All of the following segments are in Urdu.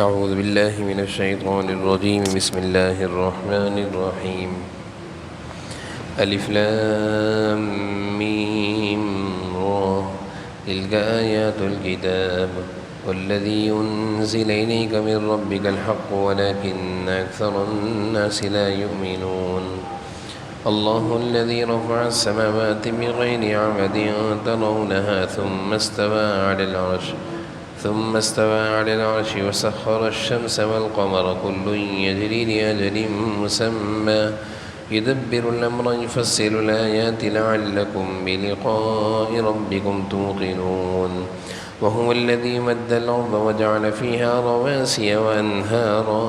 أعوذ بالله من الشيطان الرجيم بسم الله الرحمن الرحيم ألف لام ميم را تلك آيات الكتاب والذي أنزل إليك من ربك الحق ولكن أكثر الناس لا يؤمنون الله الذي رفع السماوات بغير عمد ترونها ثم استوى على العرش وسخر الشمس والقمر كل يجري لأجل مسمى يدبر الأمر يفصل الآيات لعلكم بلقاء ربكم توقنون وهو الذي مد الأرض وجعل فيها رواسي وأنهارا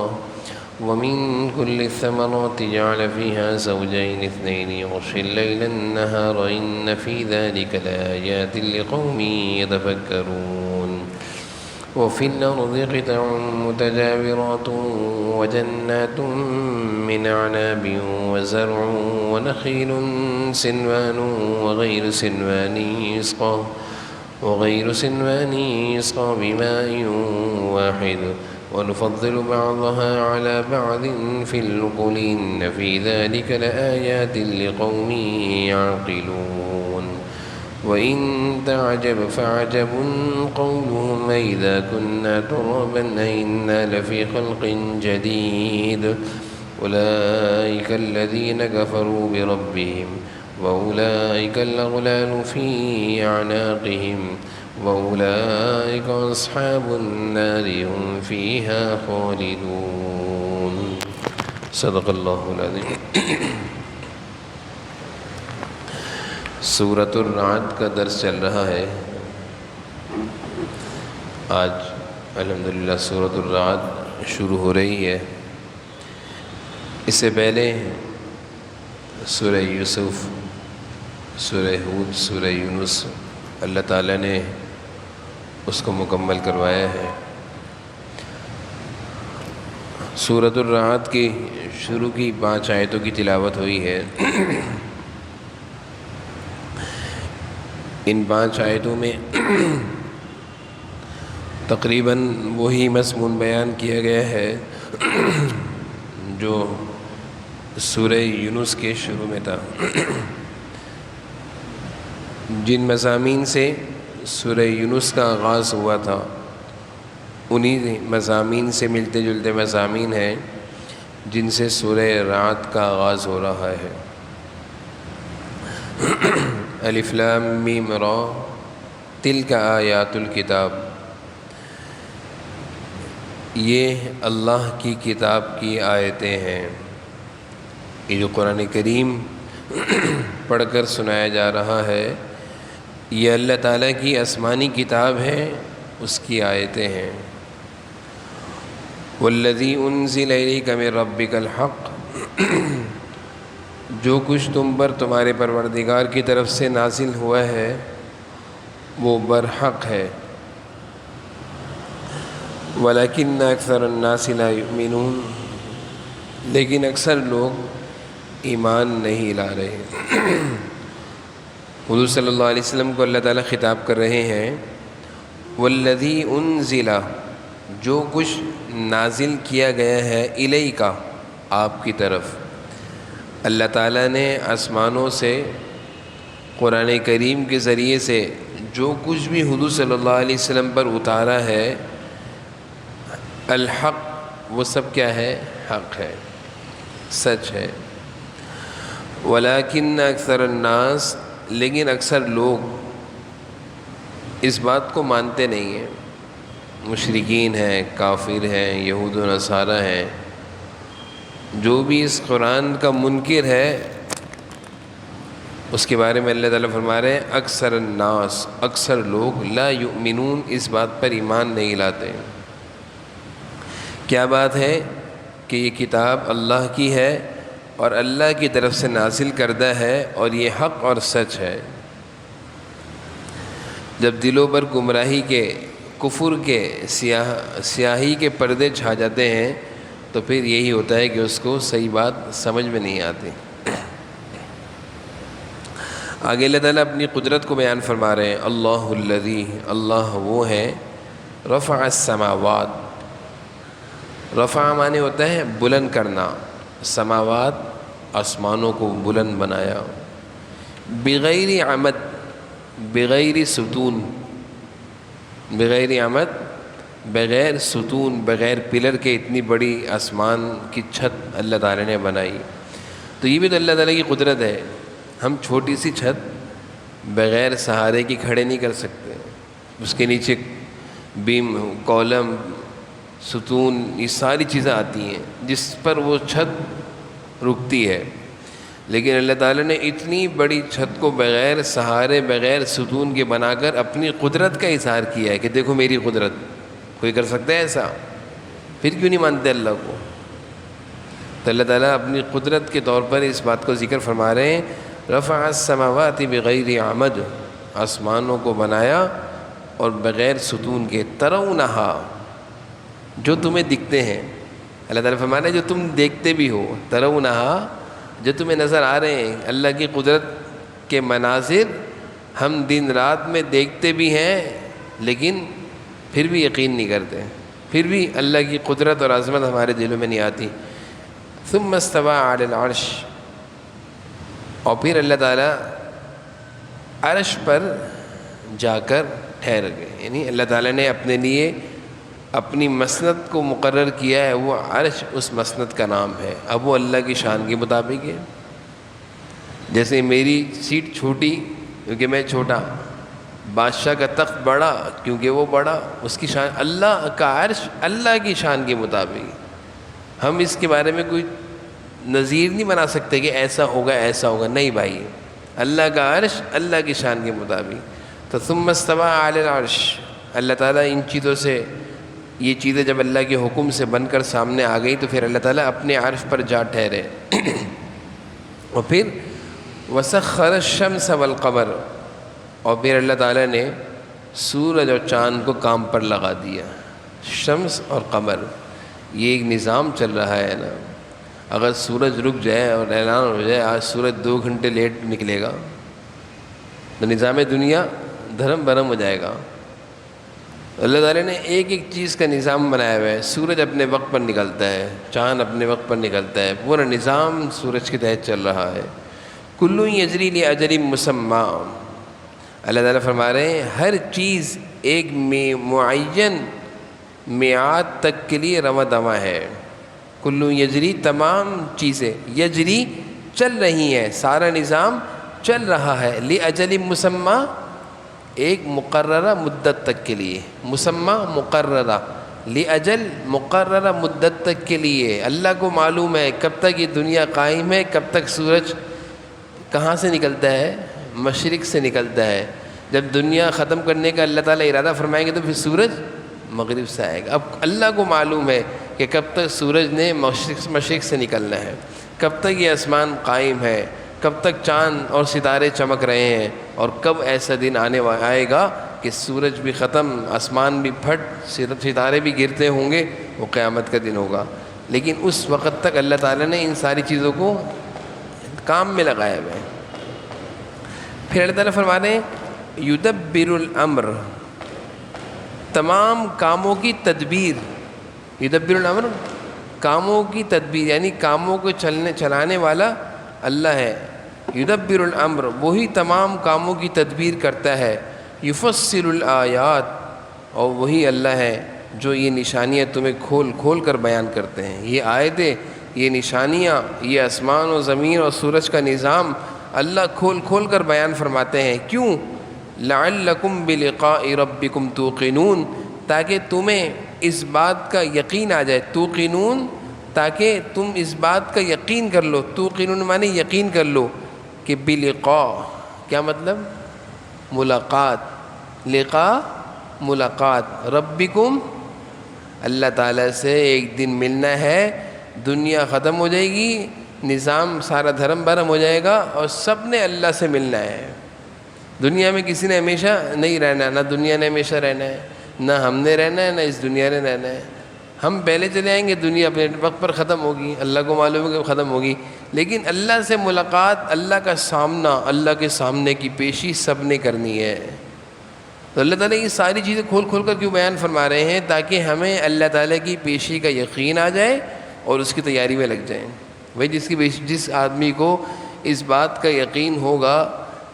ومن كل الثمرات جعل فيها زوجين اثنين يغشي الليل النهار إن في ذلك لآيات لقوم يتفكرون وفي الأرض قطع متجاورات وجنات من أعناب وزرع ونخيل سنوان وغير سنوان يسقى بماء واحد ونفضل بعضها على بعض في الأكل إن في ذلك لآيات لقوم يعقلون وإن تعجب فعجب قولهم أإذا كنا ترابا أإنا لفي خلق جديد أولئك الذين كفروا بربهم وأولئك الأغلال في أعناقهم وأولئك أصحاب النار هم فيها خالدون صدق اللہ العظیم۔ سورۃ الرعد کا درس چل رہا ہے۔ آج الحمدللہ سورۃ الرعد شروع ہو رہی ہے۔ اس سے پہلے سورہ یوسف، سورہ ہود، سورہ یونس اللہ تعالیٰ نے اس کو مکمل کروایا ہے۔ سورۃ الرعد کی شروع کی 5 آیتوں کی تلاوت ہوئی ہے۔ ان 5 آیتوں میں تقریباً وہی مضمون بیان کیا گیا ہے جو سورہ یونس کے شروع میں تھا۔ جن مضامین سے سورہ یونس کا آغاز ہوا تھا انہی مضامین سے ملتے جلتے مضامین ہیں جن سے سورہ رعد کا آغاز ہو رہا ہے۔ الف لام میم را تلک آیات الکتاب، یہ اللہ کی کتاب کی آیتیں ہیں۔ یہ جو قرآن کریم پڑھ کر سنایا جا رہا ہے یہ اللہ تعالیٰ کی آسمانی کتاب ہے، اس کی آیتیں ہیں۔ والذی انزل الیک من ربک الحق، جو کچھ تم پر تمہارے پروردگار کی طرف سے نازل ہوا ہے وہ برحق ہے۔ ولکن اکثر الناس لا یؤمنون، لیکن اکثر لوگ ایمان نہیں لا رہے۔ حضور صلی اللہ علیہ وسلم کو اللہ تعالیٰ خطاب کر رہے ہیں والذی انزل، جو کچھ نازل کیا گیا ہے الیک، آپ کی طرف۔ اللہ تعالیٰ نے آسمانوں سے قرآن کریم کے ذریعے سے جو کچھ بھی حضور صلی اللہ علیہ وسلم پر اتارا ہے الحق، وہ سب کیا ہے؟ حق ہے، سچ ہے۔ ولیکن اکثر الناس، لیکن اکثر لوگ اس بات کو مانتے نہیں ہیں۔ مشرکین ہیں، کافر ہیں، یہود و نصارہ ہیں، جو بھی اس قرآن کا منکر ہے اس کے بارے میں اللہ تعالیٰ فرما رہے ہیں اکثر الناس، اکثر لوگ لا یؤمنون، اس بات پر ایمان نہیں لاتے۔ کیا بات ہے کہ یہ کتاب اللہ کی ہے اور اللہ کی طرف سے نازل کردہ ہے اور یہ حق اور سچ ہے۔ جب دلوں پر گمراہی کے، کفر کے سیاہی کے پردے چھا جاتے ہیں تو پھر یہی ہوتا ہے کہ اس کو صحیح بات سمجھ میں نہیں آتی۔ آگے اللہ تعالیٰ اپنی قدرت کو بیان فرما رہے ہیں۔ اللہ الذی، اللہ وہ ہے رفع السماوات، رفع معنی ہوتا ہے بلند کرنا، سماوات آسمانوں کو بلند بنایا، بغیر عمد، بغیر ستون، بغیر عمد بغیر ستون، بغیر پلر کے اتنی بڑی آسمان کی چھت اللہ تعالیٰ نے بنائی۔ تو یہ بھی تو اللہ تعالیٰ کی قدرت ہے۔ ہم چھوٹی سی چھت بغیر سہارے کی کھڑے نہیں کر سکتے، اس کے نیچے بیم، کالم، ستون، یہ ساری چیزیں آتی ہیں جس پر وہ چھت رکتی ہے، لیکن اللہ تعالیٰ نے اتنی بڑی چھت کو بغیر سہارے، بغیر ستون کے بنا کر اپنی قدرت کا اظہار کیا ہے کہ دیکھو میری قدرت۔ کوئی کر سکتا ہے ایسا؟ پھر کیوں نہیں مانتے اللہ کو؟ تو اللہ تعالیٰ اپنی قدرت کے طور پر اس بات کو ذکر فرما رہے ہیں، رفع السماوات بغیر عمد، آسمانوں کو بنایا اور بغیر ستون کے، ترونہا، جو تمہیں دکھتے ہیں۔ اللہ تعالیٰ فرما رہے ہیں جو تم دیکھتے بھی ہو، ترونہا، جو تمہیں نظر آ رہے ہیں، اللہ کی قدرت کے مناظر ہم دن رات میں دیکھتے بھی ہیں لیکن پھر بھی یقین نہیں کرتے، پھر بھی اللہ کی قدرت اور عظمت ہمارے دلوں میں نہیں آتی۔ ثم استوى علی العرش، اور پھر اللہ تعالیٰ عرش پر جا کر ٹھہر گئے، یعنی اللہ تعالیٰ نے اپنے لیے اپنی مسند کو مقرر کیا ہے، وہ عرش اس مسند کا نام ہے۔ اب وہ اللہ کی شان کے مطابق ہے۔ جیسے میری سیٹ چھوٹی کیونکہ میں چھوٹا، بادشاہ کا تخت بڑا کیونکہ وہ بڑا، اس کی شان، اللہ کا عرش اللہ کی شان کے مطابق۔ ہم اس کے بارے میں کوئی نظیر نہیں بنا سکتے کہ ایسا ہوگا ایسا ہوگا، نہیں بھائی، اللہ کا عرش اللہ کی شان کے مطابق۔ تو ثم استوى علی العرش، اللہ تعالیٰ ان چیزوں سے، یہ چیزیں جب اللہ کے حکم سے بن کر سامنے آ گئی تو پھر اللہ تعالیٰ اپنے عرش پر جا ٹھہرے۔ اور پھر وسخر الشمس والقمر، اور پھر اللہ تعالیٰ نے سورج اور چاند کو کام پر لگا دیا۔ شمس اور قمر، یہ ایک نظام چل رہا ہے نا، اگر سورج رک جائے اور اعلان ہو جائے آج سورج 2 گھنٹے لیٹ نکلے گا تو نظام دنیا دھرم برہم ہو جائے گا۔ اللہ تعالیٰ نے ایک ایک چیز کا نظام بنایا ہوا ہے، سورج اپنے وقت پر نکلتا ہے، چاند اپنے وقت پر نکلتا ہے، پورا نظام سورج کے تحت چل رہا ہے۔ کل یجری لاجل مسمی، اللہ تعالیٰ فرما رہے ہیں ہر چیز ایک معین میعاد تک کے لیے رواں دواں ہے۔ کل یجری، تمام چیزیں، یجری چل رہی ہیں، سارا نظام چل رہا ہے، لاجل مسمی، ایک مقررہ مدت تک کے لیے، مسمی مقررہ، لاجل مقررہ مدت تک کے لیے۔ اللہ کو معلوم ہے کب تک یہ دنیا قائم ہے، کب تک سورج کہاں سے نکلتا ہے، مشرق سے نکلتا ہے۔ جب دنیا ختم کرنے کا اللہ تعالیٰ ارادہ فرمائیں گے تو پھر سورج مغرب سے آئے گا۔ اب اللہ کو معلوم ہے کہ کب تک سورج نے مشرق سے نکلنا ہے، کب تک یہ آسمان قائم ہے، کب تک چاند اور ستارے چمک رہے ہیں، اور کب ایسا دن آئے گا کہ سورج بھی ختم، آسمان بھی پھٹ، ستارے بھی گرتے ہوں گے، وہ قیامت کا دن ہوگا۔ لیکن اس وقت تک اللہ تعالیٰ نے ان ساری چیزوں کو کام میں لگایا ہوا ہے۔ پھر اللہ تعالیٰ فرما رہے ہیں یدبر الامر، تمام کاموں کی تدبیر، یدبر الامر، کاموں کی تدبیر، یعنی کاموں کو چلانے والا اللہ ہے۔ یدبر الامر، وہی تمام کاموں کی تدبیر کرتا ہے۔ یفصل الآیات، اور وہی اللہ ہے جو یہ نشانیاں تمہیں کھول کھول کر بیان کرتے ہیں۔ یہ آیتیں، یہ نشانیاں، یہ آسمان و زمین اور سورج کا نظام اللہ کھول کھول کر بیان فرماتے ہیں۔ کیوں؟ لعلکم بلقاء ربکم توقنون، تاکہ تمہیں اس بات کا یقین آ جائے، توقنون، تاکہ تم اس بات کا یقین کر لو، توقنون معنی یقین کر لو کہ بلقاء، کیا مطلب؟ ملاقات، لقاء ملاقات، ربکم، اللہ تعالیٰ سے ایک دن ملنا ہے، دنیا ختم ہو جائے گی، نظام سارا دھرم برہم ہو جائے گا اور سب نے اللہ سے ملنا ہے۔ دنیا میں کسی نے ہمیشہ نہیں رہنا، نہ دنیا نے ہمیشہ رہنا ہے، نہ ہم نے رہنا ہے، نہ اس دنیا نے رہنا ہے۔ ہم پہلے چلے آئیں گے، دنیا اپنے وقت پر ختم ہوگی، اللہ کو معلوم ہے کہ ختم ہوگی، لیکن اللہ سے ملاقات، اللہ کا سامنا، اللہ کے سامنے کی پیشی سب نے کرنی ہے۔ تو اللہ تعالیٰ یہ ساری چیزیں کھول کھول کر کیوں بیان فرما رہے ہیں؟ تاکہ ہمیں اللہ تعالیٰ کی پیشی کا یقین آ جائے اور اس کی تیاری میں لگ جائیں۔ بھائی جس آدمی کو اس بات کا یقین ہوگا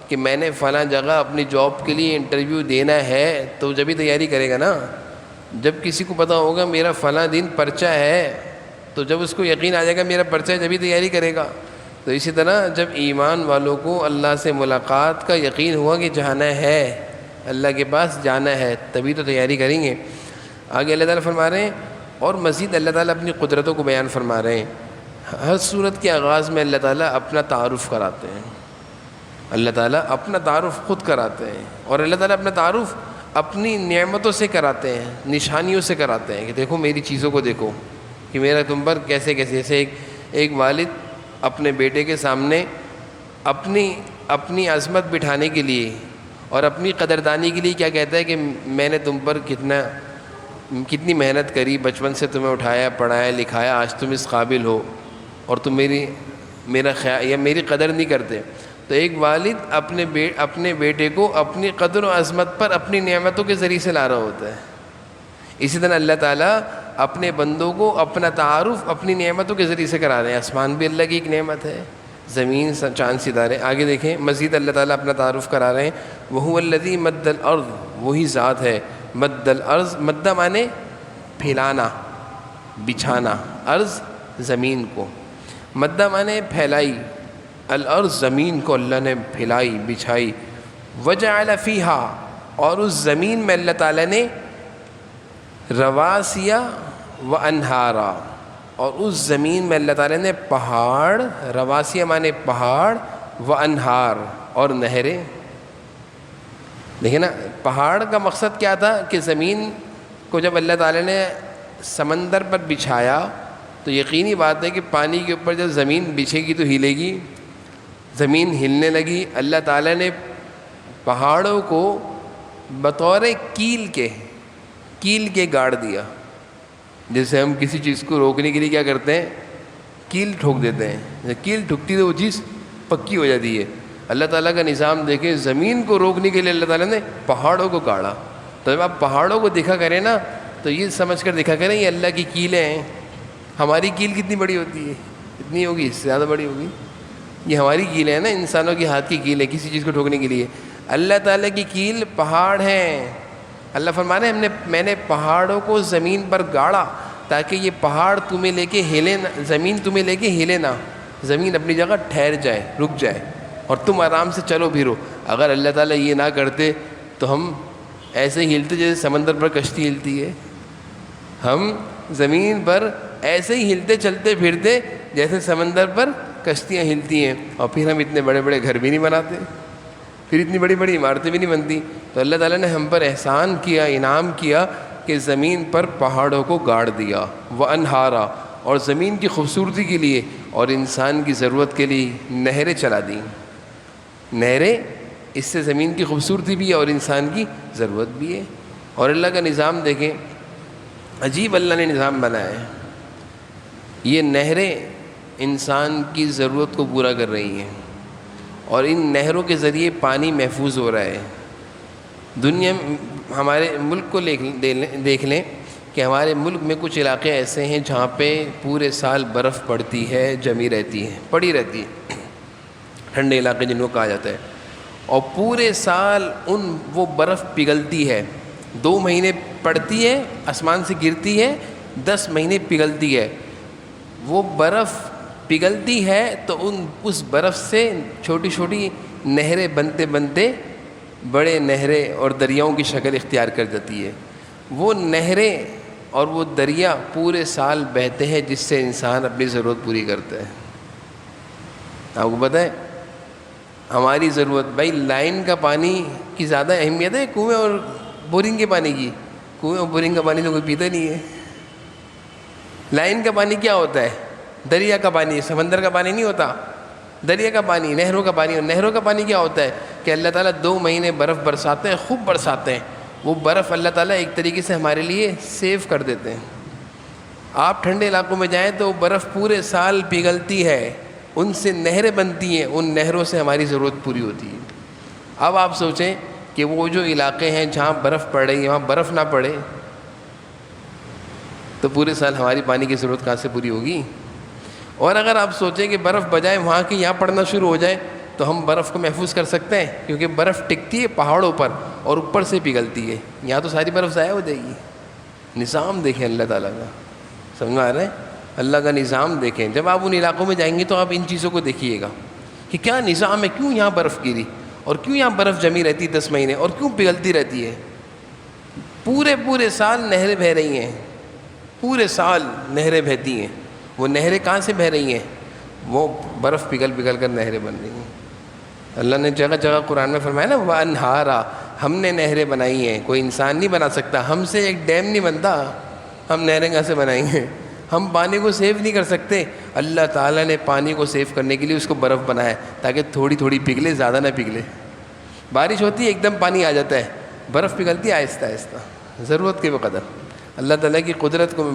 کہ میں نے فلاں جگہ اپنی جاب کے لیے انٹرویو دینا ہے تو جب ہی تیاری کرے گا نا۔ جب کسی کو پتہ ہوگا میرا فلاں دن پرچہ ہے تو جب اس کو یقین آ جائے گا میرا پرچہ ہے جب ہی تیاری کرے گا۔ تو اسی طرح جب ایمان والوں کو اللہ سے ملاقات کا یقین ہوا کہ جانا ہے، اللہ کے پاس جانا ہے، تبھی تو تیاری کریں گے۔ آگے اللہ تعالیٰ فرما رہے ہیں اور مزید اللہ تعالیٰ اپنی قدرتوں کو بیان فرما رہے ہیں۔ ہر صورت کے آغاز میں اللہ تعالیٰ اپنا تعارف کراتے ہیں، اللہ تعالیٰ اپنا تعارف خود کراتے ہیں، اور اللہ تعالیٰ اپنا تعارف اپنی نعمتوں سے کراتے ہیں، نشانیوں سے کراتے ہیں کہ دیکھو میری چیزوں کو دیکھو کہ میرا تم پر کیسے کیسے۔ جیسے ایک والد اپنے بیٹے کے سامنے اپنی عظمت بٹھانے کے لیے اور اپنی قدردانی کے لیے کیا کہتا ہے کہ میں نے تم پر کتنی محنت کری، بچپن سے تمہیں اٹھایا پڑھایا لکھایا، آج تم اس قابل ہو اور تم میرا خیال یا میری قدر نہیں کرتے۔ تو ایک والد اپنے بیٹے کو اپنی قدر و عظمت پر اپنی نعمتوں کے ذریعے سے لا رہا ہوتا ہے۔ اسی طرح اللہ تعالیٰ اپنے بندوں کو اپنا تعارف اپنی نعمتوں کے ذریعے سے کرا رہے ہیں۔ آسمان بھی اللہ کی ایک نعمت ہے، زمین چاند ستارے۔ آگے دیکھیں مزید اللہ تعالیٰ اپنا تعارف کرا رہے ہیں، وَهُوَ الَّذِي مَدَّ الْأَرْضَ، وہی ذات ہے مد الارض، مدہ مانے پھیلانا بچھانا، ارض زمین کو، مدہ مانے پھیلائی، الارض زمین کو اللہ نے پھیلائی بچھائی، وجعل فیہا، اور اس زمین میں اللہ تعالیٰ نے رواسیا و انہارا، اور اس زمین میں اللہ تعالیٰ نے پہاڑ، رواسیا مانے پہاڑ، و انہار اور نہریں۔ دیکھیں نا پہاڑ کا مقصد کیا تھا کہ زمین کو جب اللہ تعالیٰ نے سمندر پر بچھایا تو یقینی بات ہے کہ پانی کے اوپر جب زمین بچھے گی تو ہلے گی، زمین ہلنے لگی۔ اللہ تعالیٰ نے پہاڑوں کو بطور کیل کے گاڑ دیا۔ جیسے ہم کسی چیز کو روکنے کے لیے کیا کرتے ہیں، کیل ٹھوک دیتے ہیں، جب کیل ٹھکتی تو وہ چیز پکی ہو جاتی ہے۔ اللہ تعالیٰ کا نظام دیکھیں، زمین کو روکنے کے لیے اللہ تعالیٰ نے پہاڑوں کو گاڑا۔ تو جب آپ پہاڑوں کو دیکھا کریں نا تو یہ سمجھ کر دیکھا کریں یہ اللہ کی کیلیں ہیں۔ ہماری کیل کتنی بڑی ہوتی ہے، اتنی ہوگی، اس سے زیادہ بڑی ہوگی۔ یہ ہماری کیلیں ہیں نا، انسانوں کی ہاتھ کی کیل ہے کسی چیز کو ٹھوکنے کے لیے۔ اللہ تعالیٰ کی کیل پہاڑ ہیں۔ اللہ فرما رہے ہیں میں نے پہاڑوں کو زمین پر گاڑا تاکہ یہ پہاڑ تمہیں لے کے ہلے نہ، زمین تمہیں لے کے ہلے نہ، زمین اپنی جگہ ٹھہر جائے، رک جائے اور تم آرام سے چلو پھرو۔ اگر اللہ تعالیٰ یہ نہ کرتے تو ہم ایسے ہی ہلتے جیسے سمندر پر کشتی ہلتی ہے، ہم زمین پر ایسے ہی ہلتے چلتے پھرتے جیسے سمندر پر کشتیاں ہلتی ہیں، اور پھر ہم اتنے بڑے بڑے گھر بھی نہیں بناتے، پھر اتنی بڑی بڑی عمارتیں بھی نہیں بنتی۔ تو اللہ تعالیٰ نے ہم پر احسان کیا، انعام کیا کہ زمین پر پہاڑوں کو گاڑ دیا، وانہارا، اور زمین کی خوبصورتی کے لیے اور انسان کی ضرورت کے لیے نہریں چلا دیں۔ نہریں، اس سے زمین کی خوبصورتی بھی ہے اور انسان کی ضرورت بھی ہے۔ اور اللہ کا نظام دیکھیں، عجیب اللہ نے نظام بنایا ہے۔ یہ نہریں انسان کی ضرورت کو پورا کر رہی ہیں، اور ان نہروں کے ذریعے پانی محفوظ ہو رہا ہے۔ دنیا ہمارے ملک کو دیکھ لیں کہ ہمارے ملک میں کچھ علاقے ایسے ہیں جہاں پہ پورے سال برف پڑتی ہے، جمی رہتی ہے، پڑی رہتی ہے، ٹھنڈے علاقے جن کو کہا جاتا ہے، اور پورے سال وہ برف پگھلتی ہے۔ 2 مہینے پڑتی ہے، آسمان سے گرتی ہے، 10 مہینے پگھلتی ہے۔ وہ برف پگھلتی ہے تو اس برف سے چھوٹی چھوٹی نہریں بنتے بنتے بڑے نہریں اور دریاؤں کی شکل اختیار کر جاتی ہے۔ وہ نہریں اور وہ دریا پورے سال بہتے ہیں، جس سے انسان اپنی ضرورت پوری کرتا ہے۔ آپ کو پتہ ہے ہماری ضرورت، بھائی لائن کا پانی کی زیادہ اہمیت ہے کنویں اور بورنگ کے پانی کی؟ کنویں اور بورنگ کا پانی تو کوئی پیتا نہیں ہے۔ لائن کا پانی کیا ہوتا ہے؟ دریا کا پانی، سمندر کا پانی نہیں ہوتا، دریا کا پانی، نہروں کا پانی۔ اور نہروں کا پانی کیا ہوتا ہے کہ اللہ تعالیٰ 2 مہینے برف برساتے ہیں، خوب برساتے ہیں۔ وہ برف اللہ تعالیٰ ایک طریقے سے ہمارے لیے سیو کر دیتے ہیں۔ آپ ٹھنڈے علاقوں میں جائیں تو برف پورے سال پگھلتی ہے، ان سے نہریں بنتی ہیں، ان نہروں سے ہماری ضرورت پوری ہوتی ہے۔ اب آپ سوچیں کہ وہ جو علاقے ہیں جہاں برف پڑ رہی ہے وہاں برف نہ پڑے تو پورے سال ہماری پانی کی ضرورت کہاں سے پوری ہوگی؟ اور اگر آپ سوچیں کہ برف بجائے وہاں کی یہاں پڑنا شروع ہو جائے تو ہم برف کو محفوظ کر سکتے ہیں، کیونکہ برف ٹکتی ہے پہاڑوں پر اور اوپر سے پگھلتی ہے، یہاں تو ساری برف ضائع ہو جائے گی۔ نظام دیکھیں اللہ تعالیٰ کا، سمجھ میں آ رہا ہے؟ اللہ کا نظام دیکھیں۔ جب آپ ان علاقوں میں جائیں گے تو آپ ان چیزوں کو دیکھیے گا کہ کیا نظام ہے، کیوں یہاں برف گری اور کیوں یہاں برف جمی رہتی 10 مہینے اور کیوں پگھلتی رہتی ہے۔ پورے سال نہریں بہہ رہی ہیں، پورے سال نہریں بہتی ہیں۔ وہ نہریں کہاں سے بہہ رہی ہیں؟ وہ برف پگھل کر نہریں بن رہی ہیں۔ اللہ نے جگہ جگہ قرآن میں فرمایا نا وَأَنْهَارًا، ہم نے نہریں بنائی ہیں، کوئی انسان نہیں بنا سکتا، ہم سے ایک ڈیم نہیں بنتا، ہم نہریں کہاں سے بنائیں گے؟ ہم پانی کو سیو نہیں کر سکتے، اللہ تعالیٰ نے پانی کو سیو کرنے کے لیے اس کو برف بنایا تاکہ تھوڑی تھوڑی پگھلے، زیادہ نہ پگھلے۔ بارش ہوتی ہے ایک دم پانی آ جاتا ہے، برف پگھلتی ہے آہستہ آہستہ، ضرورت کے بقدر۔ اللہ تعالیٰ کی قدرت کو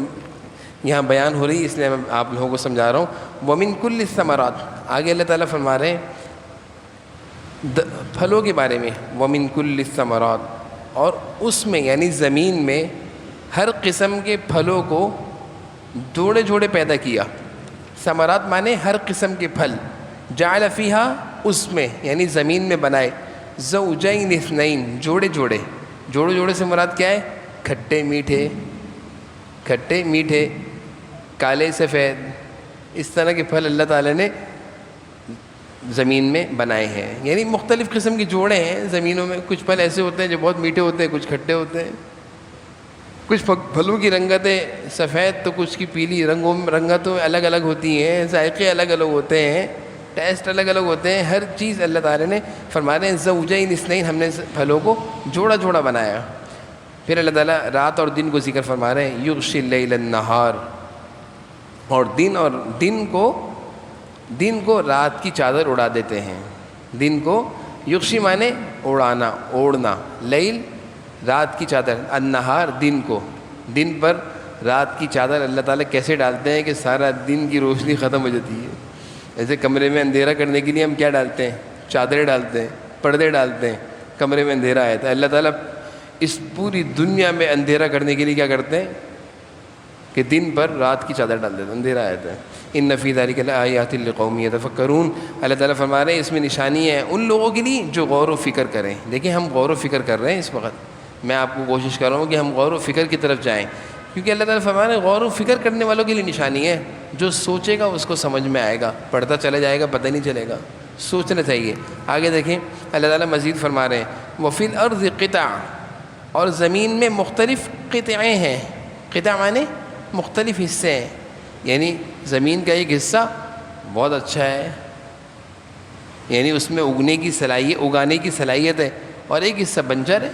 یہاں بیان ہو رہی ہے، اس لیے میں آپ لوگوں کو سمجھا رہا ہوں۔ وَمِن كُلِّ الثَّمَرَاتِ، آگے اللہ تعالیٰ فرما رہے ہیں پھلوں کے بارے میں، وَمِن كُلِّ الثَّمَرَاتِ، اور اس میں یعنی زمین میں ہر قسم کے پھلوں کو جوڑے جوڑے پیدا کیا۔ ثمرات مانے ہر قسم کے پھل، جعل فیہا، اس میں یعنی زمین میں بنائے، زوجین اثنین، جوڑے جوڑے سے مراد کیا ہے؟ کھٹے میٹھے، کالے سفید، اس طرح کے پھل اللہ تعالیٰ نے زمین میں بنائے ہیں۔ یعنی مختلف قسم کے جوڑے ہیں زمینوں میں، کچھ پھل ایسے ہوتے ہیں جو بہت میٹھے ہوتے ہیں، کچھ کھٹے ہوتے ہیں، کچھ پھلوں کی رنگتیں سفید تو کچھ کی پیلی، رنگتوں الگ الگ ہوتی ہیں، ذائقے الگ الگ ہوتے ہیں، ٹیسٹ الگ الگ ہوتے ہیں، ہر چیز اللہ تعالیٰ نے فرما رہے ہیں زوجین اثنین، ہم نے پھلوں کو جوڑا بنایا۔ پھر اللہ تعالیٰ رات اور دن کو ذکر فرما رہے ہیں، یغشی اللیل النہار، اور دن کو رات کی چادر اڑا دیتے ہیں۔ دن کو یغشی مانے اڑانا، اوڑھنا، لیل رات کی چادر، النہار دن پر رات کی چادر اللہ تعالیٰ کیسے ڈالتے ہیں کہ سارا دن کی روشنی ختم ہو جاتی ہے۔ ایسے کمرے میں اندھیرا کرنے کے لیے ہم کیا ڈالتے ہیں؟ چادریں ڈالتے ہیں، پردے ڈالتے ہیں، کمرے میں اندھیرا آیا تھا۔ اللہ تعالیٰ اس پوری دنیا میں اندھیرا کرنے کے لیے کیا کرتے ہیں کہ دن پر رات کی چادر ڈال دیتے ہیں، اندھیرا آیا تھا۔ ان فی ذلک لآیات لقوم یتفکرون، اللہ تعالیٰ فرما رہے ہیں اس میں نشانی ہے ان لوگوں کے لیے جو غور و فکر کریں۔ دیکھیں ہم غور و فکر کر رہے ہیں اس وقت، میں آپ کو کوشش کر رہا ہوں کہ ہم غور و فکر کی طرف جائیں، کیونکہ اللہ تعالیٰ فرما رہے ہیں غور و فکر کرنے والوں کے لیے نشانی ہے۔ جو سوچے گا اس کو سمجھ میں آئے گا، پڑھتا چلا جائے گا، پتہ نہیں چلے گا، سوچنا چاہیے۔ آگے دیکھیں اللہ تعالیٰ مزید فرما رہے ہیں وفی الارض قطع، اور زمین میں مختلف قطعے ہیں، قطع مانے مختلف حصے ہیں، یعنی زمین کا ایک حصہ بہت اچھا ہے، یعنی اس میں اگانے کی صلاحیت ہے، اور ایک حصہ بنجر ہے۔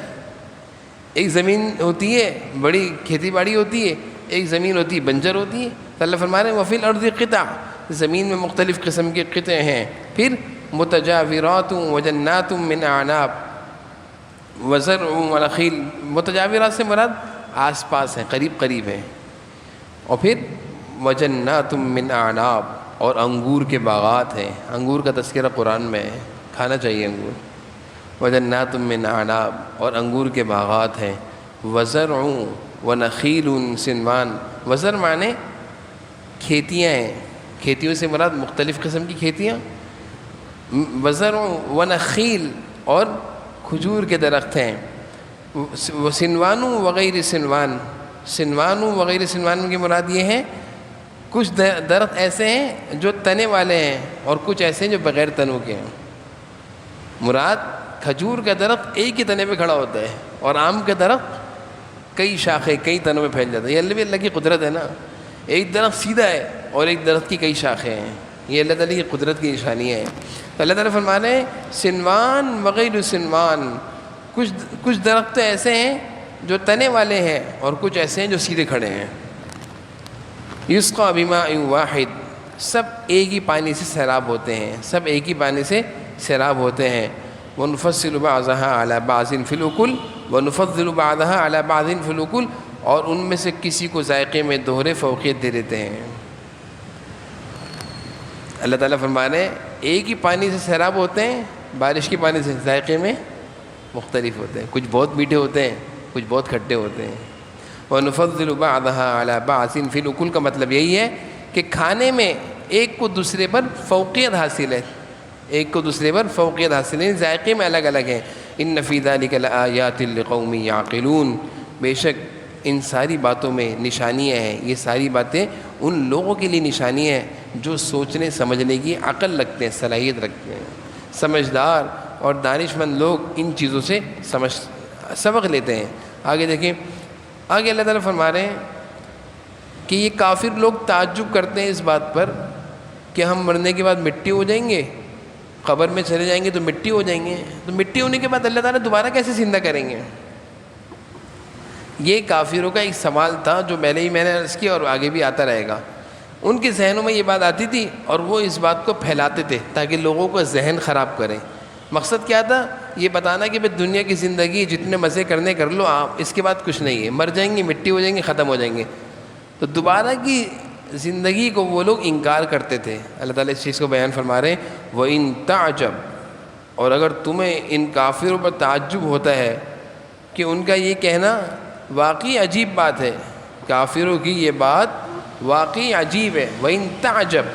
ایک زمین ہوتی ہے بڑی کھیتی باڑی ہوتی ہے، ایک زمین ہوتی ہے بنجر ہوتی ہے۔ تو اللہ فرما رہے ہیں وفی الارض قطع، زمین میں مختلف قسم کے قطعے ہیں۔ پھر متجاورات وجنات من اعناب وزرع ونخیل، متجاورات سے مراد آس پاس ہیں، قریب ہیں، اور پھر وجنات من اعناب، اور انگور کے باغات ہیں۔ انگور کا تذکرہ قرآن میں ہے، کھانا چاہیے انگور۔ وجنات من اعناب، اور انگور کے باغات ہیں۔ وزرع ونخیل صنوان، وزر معنی کھیتیاں ہیں، کھیتیوں سے مراد مختلف قسم کی کھیتیاں۔ وزرع ونخیل، اور کھجور کے درخت ہیں۔ سنوان وغیر سنوان، سنوان وغیر سنوان کی مراد یہ ہے کچھ درخت ایسے ہیں جو تنے والے ہیں اور کچھ ایسے ہیں جو بغیر تنوں کے ہیں۔ مراد کھجور کا درخت ایک ہی تنے پہ کھڑا ہوتا ہے، اور آم کا درخت کئی شاخیں کئی تنوں میں پھیل جاتا ہے۔ یہ اللہ کی قدرت ہے نا، ایک درخت سیدھا ہے اور ایک درخت کی کئی شاخیں ہیں، یہ اللہ تعالیٰ کی قدرت کی نشانی ہے۔ تو اللہ تعالیٰ فرما رہے ہیں سنوان وغیر سنوان، کچھ درخت ایسے ہیں جو تنے والے ہیں اور کچھ ایسے ہیں جو سیدھے کھڑے ہیں۔ یسقا بماء واحد، سب ایک ہی پانی سے سیراب ہوتے ہیں، سب ایک ہی پانی سے سیراب ہوتے ہیں۔ ونفصل بعضها على بعض في الأكل ونفضل بعضها على بعض في الأكل، اور ان میں سے کسی کو ذائقے میں دوہرے فوقیت دے دیتے ہیں۔ اللہ تعالیٰ فرما رہے ہیں ایک ہی پانی سے سیراب ہوتے ہیں، بارش کے پانی سے ذائقے میں مختلف ہوتے ہیں، کچھ بہت میٹھے ہوتے ہیں، کچھ بہت کھٹے ہوتے ہیں۔ وَنُفَضِّلُ بَعْضَهَا عَلَى بَعْضٍ فِي الْأُكُلِ کا مطلب یہی ہے کہ کھانے میں ایک کو دوسرے پر فوقیت حاصل ہے، ایک کو دوسرے پر فوقیت حاصل ہے، ذائقے میں الگ الگ ہیں۔ إِنَّ فِي ذَلِكَ لَآيَاتٍ لِقَوْمٍ يَعْقِلُونَ، بے شک ان ساری باتوں میں نشانیاں ہیں، یہ ساری باتیں ان لوگوں کے لیے نشانیاں ہیں جو سوچنے سمجھنے کی عقل رکھتے ہیں، صلاحیت رکھتے ہیں۔ سمجھدار اور دانش مند لوگ ان چیزوں سے سبق لیتے ہیں۔ آگے دیکھیں، آگے اللہ تعالیٰ فرما رہے ہیں کہ یہ کافر لوگ تعجب کرتے ہیں اس بات پر کہ ہم مرنے کے بعد مٹی ہو جائیں گے، قبر میں چلے جائیں گے تو مٹی ہو جائیں گے، تو مٹی ہونے کے بعد اللہ تعالیٰ دوبارہ کیسے زندہ کریں گے؟ یہ کافروں کا ایک سوال تھا جو میں نے عرض کیا اور آگے بھی آتا رہے گا۔ ان کے ذہنوں میں یہ بات آتی تھی اور وہ اس بات کو پھیلاتے تھے تاکہ لوگوں کو ذہن خراب کریں۔ مقصد کیا تھا؟ یہ بتانا کہ بھئی دنیا کی زندگی جتنے مزے کرنے کر لو آپ، اس کے بعد کچھ نہیں ہے، مر جائیں گے، مٹی ہو جائیں گے، ختم ہو جائیں گے۔ تو دوبارہ کی زندگی کو وہ لوگ انکار کرتے تھے۔ اللہ تعالیٰ اس چیز کو بیان فرما رہے ہیں وَإِن تَعْجَبْ، اور اگر تمہیں ان کافروں پر تعجب ہوتا ہے کہ ان کا یہ کہنا واقعی عجیب بات ہے، کافروں کی یہ بات واقعی عجیب ہے۔ وَإِن تَعْجَبْ،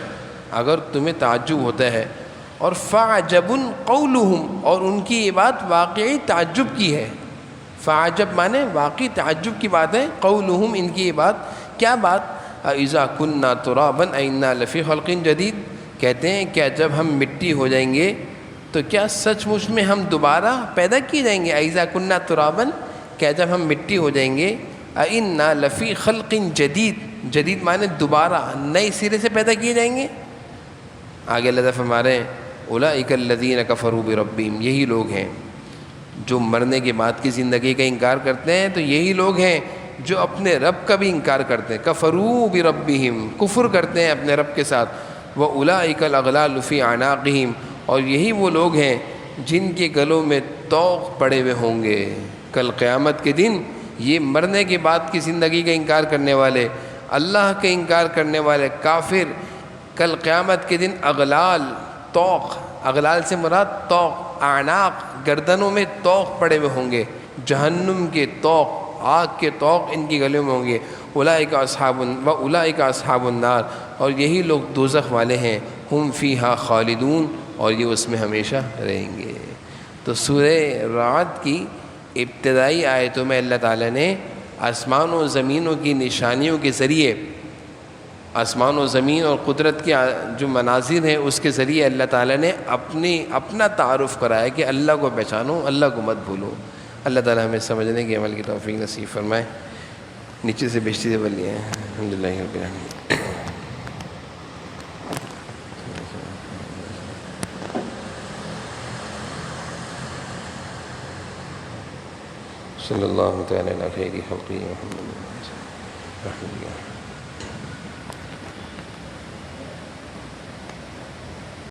اگر تمہیں تعجب ہوتا ہے، اور فَعَجَبٌ قَوْلُهُمْ، اور ان کی یہ بات واقعی تعجب کی ہے۔ فعجب مانے واقعی تعجب کی بات ہے، قولہم ان کی یہ بات، کیا بات؟ اذا كنا ترابا انا لفی خلق جدید، کہتے ہیں کیا جب ہم مٹی ہو جائیں گے تو کیا سچ مچ میں ہم دوبارہ پیدا کیے جائیں گے؟ اذا كنا ترابا، کیا جب ہم مٹی ہو جائیں گے، انا لفی خلق جدید، جدید مانے دوبارہ نئے سرے سے پیدا کیے جائیں گے۔ آگے اللہ تعالیٰ فرما رہے ہیں اولئک الذین کفروا بربہم، یہی لوگ ہیں جو مرنے کے بعد کی زندگی کا انکار کرتے ہیں، تو یہی لوگ ہیں جو اپنے رب کا بھی انکار کرتے ہیں۔ کفروا بربہم، کفر کرتے ہیں اپنے رب کے ساتھ۔ وَأُولَئِكَ الْأَغْلَالُ فِي أَعْنَاقِهِمْ، اور یہی وہ لوگ ہیں جن کے گلوں میں طوق پڑے ہوئے ہوں گے کل قیامت کے دن۔ یہ مرنے کے بعد کی زندگی کا انکار کرنے والے، اللہ کا انکار کرنے والے کافر، کل قیامت کے دن اغلال، طوق، اغلال سے مراد طوق، اعناق، گردنوں میں طوق پڑے ہوئے ہوں گے، جہنم کے طوق، آگ کے طوق ان کی گلوں میں ہوں گے۔ اولئک اصحاب النار، اور یہی لوگ دوزخ والے ہیں، ہم فیہا خالدون، اور یہ اس میں ہمیشہ رہیں گے۔ تو سورہ رعد کی ابتدائی آیتوں میں اللہ تعالیٰ نے آسمان و زمینوں کی نشانیوں کے ذریعے، آسمان و زمین اور قدرت کے جو مناظر ہیں اس کے ذریعے اللہ تعالیٰ نے اپنا تعارف کرایا کہ اللہ کو پہچانو، اللہ کو مت بھولو۔ اللہ تعالیٰ ہمیں سمجھنے کی عمل کی توفیق نصیب فرمائے۔ نیچے سے بہشتی سے بولیے الحمدللہ رب العالمین۔ صلی اللہ تعالیٰ علی خیر خلقہ محمد رحمۃ اللہ۔